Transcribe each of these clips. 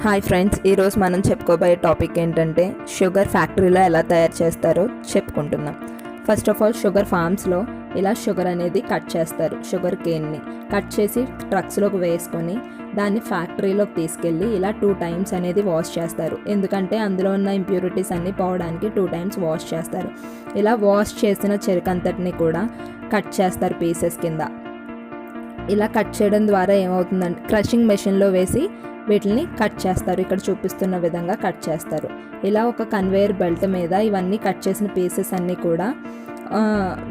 Hi friends, ఈరోజు మనం చెప్పుకోబోయే టాపిక్ ఏంటంటే షుగర్ ఫ్యాక్టరీలో ఎలా తయారు చేస్తారో చెప్పుకుంటున్నాం. ఫస్ట్ ఆఫ్ ఆల్ షుగర్ ఫార్మ్స్లో ఇలా షుగర్ అనేది కట్ చేస్తారు. షుగర్ కేన్ని కట్ చేసి ట్రక్స్లోకి వేసుకొని దాన్ని ఫ్యాక్టరీలోకి తీసుకెళ్ళి ఇలా 2 times అనేది వాష్ చేస్తారు. ఎందుకంటే అందులో ఉన్న ఇంప్యూరిటీస్ అన్నీ పోవడానికి 2 times వాష్ చేస్తారు. ఇలా వాష్ చేసిన చెరుకంతటిని కూడా కట్ చేస్తారు పీసెస్ కింద. ఇలా కట్ చేయడం ద్వారా ఏమవుతుందంటే క్రషింగ్ మెషిన్లో వేసి వీటిని కట్ చేస్తారు. ఇక్కడ చూపిస్తున్న విధంగా కట్ చేస్తారు. ఇలా ఒక కన్వేయర్ బెల్ట్ మీద ఇవన్నీ కట్ చేసిన పీసెస్ అన్నీ కూడా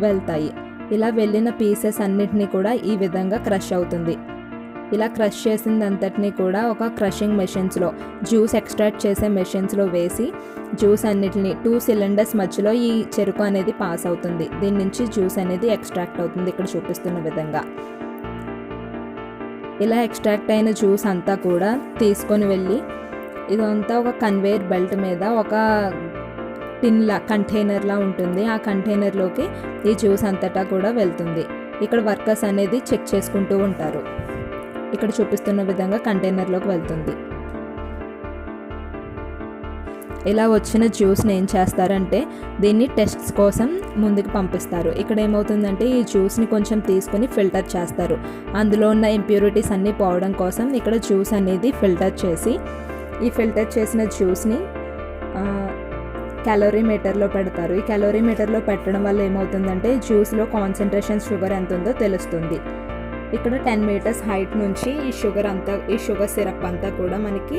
వెళ్తాయి. ఇలా వెళ్ళిన పీసెస్ అన్నిటినీ కూడా ఈ విధంగా క్రష్ అవుతుంది. ఇలా క్రష్ చేసిందంతటినీ కూడా ఒక క్రషింగ్ మెషిన్స్లో జ్యూస్ ఎక్స్ట్రాక్ట్ చేసే మెషిన్స్లో వేసి జ్యూస్ అన్నిటిని 2 cylinders మధ్యలో ఈ చెరుకు అనేది పాస్ అవుతుంది. దీని నుంచి జ్యూస్ అనేది ఎక్స్ట్రాక్ట్ అవుతుంది ఇక్కడ చూపిస్తున్న విధంగా. ఇలా ఎక్స్ట్రాక్ట్ అయిన జ్యూస్ అంతా కూడా తీసుకొని వెళ్ళి ఇదంతా ఒక కన్వేయర్ బెల్ట్ మీద ఒక కంటైనర్లా ఉంటుంది. ఆ కంటైనర్లోకి ఈ జ్యూస్ అంతటా కూడా వెళ్తుంది. ఇక్కడ వర్కర్స్ అనేది చెక్ చేసుకుంటూ ఉంటారు. ఇక్కడ చూపిస్తున్న విధంగా కంటైనర్లోకి వెళ్తుంది. ఇలా వచ్చిన జ్యూస్ని ఏం చేస్తారంటే దీన్ని టెస్ట్స్ కోసం ముందుకు పంపిస్తారు. ఇక్కడ ఏమవుతుందంటే ఈ జ్యూస్ని కొంచెం తీసుకొని ఫిల్టర్ చేస్తారు. అందులో ఉన్న ఇంప్యూరిటీస్ అన్నీ పోవడం కోసం ఇక్కడ జ్యూస్ అనేది ఫిల్టర్ చేసి ఈ ఫిల్టర్ చేసిన జ్యూస్ని క్యాలోరీమీటర్లో పెడతారు. ఈ క్యాలోరీమీటర్లో పెట్టడం వల్ల ఏమవుతుందంటే జ్యూస్లో కాన్సన్ట్రేషన్ షుగర్ ఎంత ఉందో తెలుస్తుంది. ఇక్కడ 10 meters హైట్ నుంచి ఈ షుగర్ సిరప్ అంతా కూడా మనకి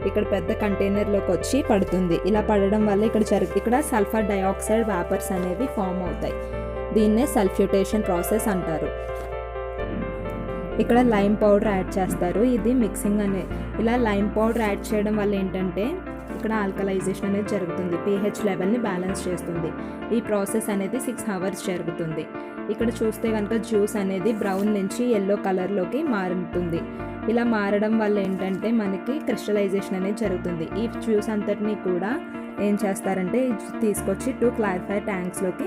ఇక్కడ పెద్ద కంటైనర్లోకి వచ్చి పడుతుంది. ఇలా పడడం వల్ల ఇక్కడ సల్ఫర్ డయాక్సైడ్ వేపర్స్ అనేవి ఫామ్ అవుతాయి. దీన్నే సల్ఫ్యూటేషన్ ప్రాసెస్ అంటారు. ఇక్కడ లైమ్ పౌడర్ యాడ్ చేస్తారు. ఇది మిక్సింగ్ ఇలా లైమ్ పౌడర్ యాడ్ చేయడం వల్ల ఏంటంటే ఇక్కడ ఆల్కలైజేషన్ అనేది జరుగుతుంది. pH లెవెల్ని బ్యాలెన్స్ చేస్తుంది. ఈ ప్రాసెస్ అనేది 6 hours జరుగుతుంది. ఇక్కడ చూస్తే కనుక జ్యూస్ అనేది బ్రౌన్ నుంచి ఎల్లో కలర్లోకి మారుతుంది. ఇలా మారడం వల్ల ఏంటంటే మనకి క్రిస్టలైజేషన్ అనేది జరుగుతుంది. ఈ జ్యూస్ అంతటినీ కూడా ఏం చేస్తారంటే తీసుకొచ్చి 2 clarifier ట్యాంక్స్లోకి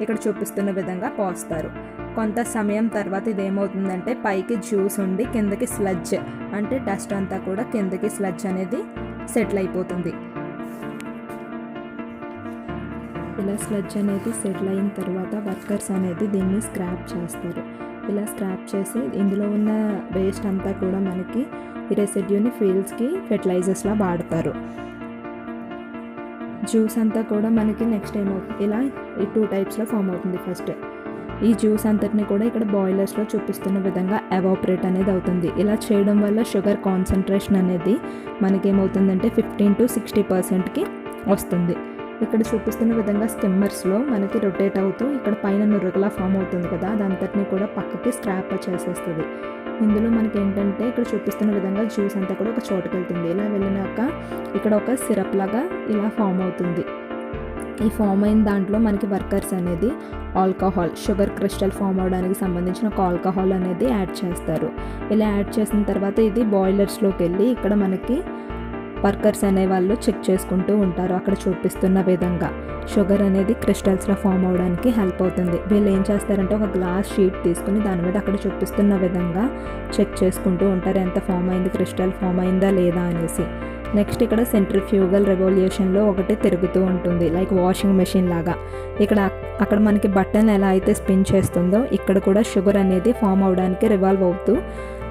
ఇక్కడ చూపిస్తున్న విధంగా పోస్తారు. కొంత సమయం తర్వాత ఇది ఏమవుతుందంటే పైకి జ్యూస్ ఉండి కిందకి స్లడ్జ్ అంటే డస్ట్ అంతా కూడా కిందకి స్లడ్జ్ అనేది సెటిల్ అయిపోతుంది. ఇలా స్లడ్జ్ అనేది సెటిల్ అయిన తర్వాత వర్కర్స్ అనేది దీన్ని స్క్రాప్ చేస్తారు. ఇలా స్క్రాప్ చేసి ఇందులో ఉన్న వేస్ట్ అంతా కూడా మనకి ఈ రెసిడ్యూని ఫీల్డ్స్కి ఫెర్టిలైజర్స్లా వాడతారు. జ్యూస్ అంతా కూడా మనకి నెక్స్ట్ ఏమవుతుంది ఇలా ఈ 2 typesలో ఫామ్ అవుతుంది. ఫస్ట్ ఈ జ్యూస్ అంతటిని కూడా ఇక్కడ బాయిలర్స్లో చూపిస్తున్న విధంగా ఎవాపరేట్ అనేది అవుతుంది. ఇలా చేయడం వల్ల షుగర్ కాన్సన్ట్రేషన్ అనేది మనకేమవుతుందంటే 15 to 60% వస్తుంది. ఇక్కడ చూపిస్తున్న విధంగా స్కిమ్మర్స్లో మనకి రొటేట్ అవుతూ ఇక్కడ పైన నురగలా ఫామ్ అవుతుంది కదా, అదంతటిని కూడా పక్కకి స్క్రాప్ చేసేస్తుంది. ఇందులో మనకి ఏంటంటే ఇక్కడ చూపిస్తున్న విధంగా జ్యూస్ అంతా కూడా ఒక చోటుకి వెళ్తుంది. ఇలా వెళ్ళినాక ఇక్కడ ఒక సిరప్ లాగా ఇలా ఫామ్ అవుతుంది. ఈ ఫామ్ అయిన దాంట్లో మనకి వర్కర్స్ అనేది ఆల్కహాల్ షుగర్ క్రిస్టల్ ఫామ్ అవడానికి సంబంధించిన ఒక ఆల్కహాల్ అనేది యాడ్ చేస్తారు. ఇలా యాడ్ చేసిన తర్వాత ఇది బాయిలర్స్లోకి వెళ్ళి ఇక్కడ మనకి వర్కర్స్ అనేవాళ్ళు చెక్ చేసుకుంటూ ఉంటారు. అక్కడ చూపిస్తున్న విధంగా షుగర్ అనేది క్రిస్టల్స్లో ఫామ్ అవడానికి హెల్ప్ అవుతుంది. వీళ్ళు ఏం చేస్తారంటే ఒక గ్లాస్ షీట్ తీసుకుని దాని మీద అక్కడ చూపిస్తున్న విధంగా చెక్ చేసుకుంటూ ఉంటారు ఎంత ఫామ్ అయింది, క్రిస్టల్ ఫామ్ అయిందా లేదా అనేసి. నెక్స్ట్ ఇక్కడ సెంట్రిఫ్యూగల్ రెవల్యూషన్లో ఒకటి తిరుగుతూ ఉంటుంది లైక్ వాషింగ్ మెషిన్ లాగా. అక్కడ మనకి బటన్ ఎలా అయితే స్పిన్ చేస్తుందో ఇక్కడ కూడా షుగర్ అనేది ఫామ్ అవడానికి రివాల్వ్ అవుతూ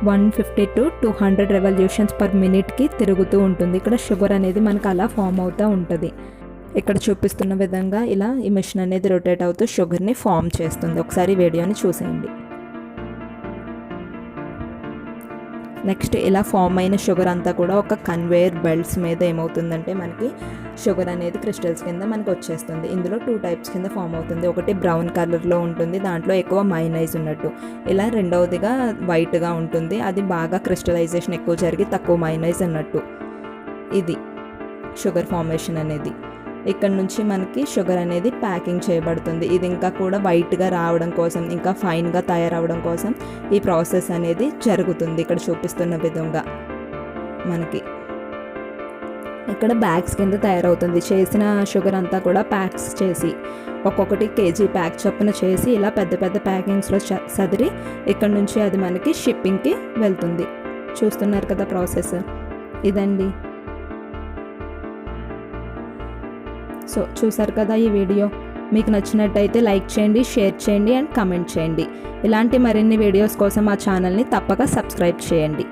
150 to 200 revolutions per minute తిరుగుతూ ఉంటుంది. ఇక్కడ షుగర్ అనేది మనకు అలా ఫామ్ అవుతూ ఉంటుంది. ఇక్కడ చూపిస్తున్న విధంగా ఇలా ఈ మెషిన్ అనేది రొటేట్ అవుతూ షుగర్ని ఫామ్ చేస్తుంది. ఒకసారి వీడియోని చూసేయండి. నెక్స్ట్ ఇలా ఫామ్ అయిన షుగర్ అంతా కూడా ఒక కన్వేయర్ బెల్ట్స్ మీద ఏమవుతుందంటే మనకి షుగర్ అనేది క్రిస్టల్స్ కింద మనకు వచ్చేస్తుంది. ఇందులో 2 types కింద ఫామ్ అవుతుంది. ఒకటి బ్రౌన్ కలర్లో ఉంటుంది, దాంట్లో ఎక్కువ మైనైజ్ ఉన్నట్టు. ఇలా రెండవదిగా వైట్గా ఉంటుంది, అది బాగా క్రిస్టలైజేషన్ ఎక్కువ జరిగి తక్కువ మైనైజ్ ఉన్నట్టు. ఇది షుగర్ ఫార్మేషన్ అనేది. ఇక్కడ నుంచి మనకి షుగర్ అనేది ప్యాకింగ్ చేయబడుతుంది. ఇది ఇంకా కూడా వైట్గా రావడం కోసం ఇంకా ఫైన్గా తయారవడం కోసం ఈ ప్రాసెస్ అనేది జరుగుతుంది. ఇక్కడ చూపిస్తున్న విధంగా మనకి ఇక్కడ బ్యాగ్స్ కింద తయారవుతుంది. చేసిన షుగర్ అంతా కూడా ప్యాక్స్ చేసి ఒక్కొక్కటి kg ప్యాక్ చొప్పున చేసి ఇలా పెద్ద పెద్ద ప్యాకింగ్స్లో సదిరి ఇక్కడ నుంచి అది మనకి షిప్పింగ్కి వెళ్తుంది. చూస్తున్నారు కదా ప్రాసెస్. ఇదండి సో చూసారు కదా ఈ వీడియో. మీకు నచ్చినట్టయితే లైక్ చేయండి, షేర్ చేయండి అండ్ కమెంట్ చేయండి. ఇలాంటి మరిన్ని వీడియోస్ కోసం మా ఛానల్ని తప్పక సబ్స్క్రైబ్ చేయండి.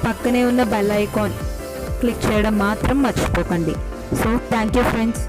పక్కనే ఉన్న బెల్ ఐకాన్ క్లిక్ చేయడం మాత్రం మర్చిపోకండి. So thank you friends.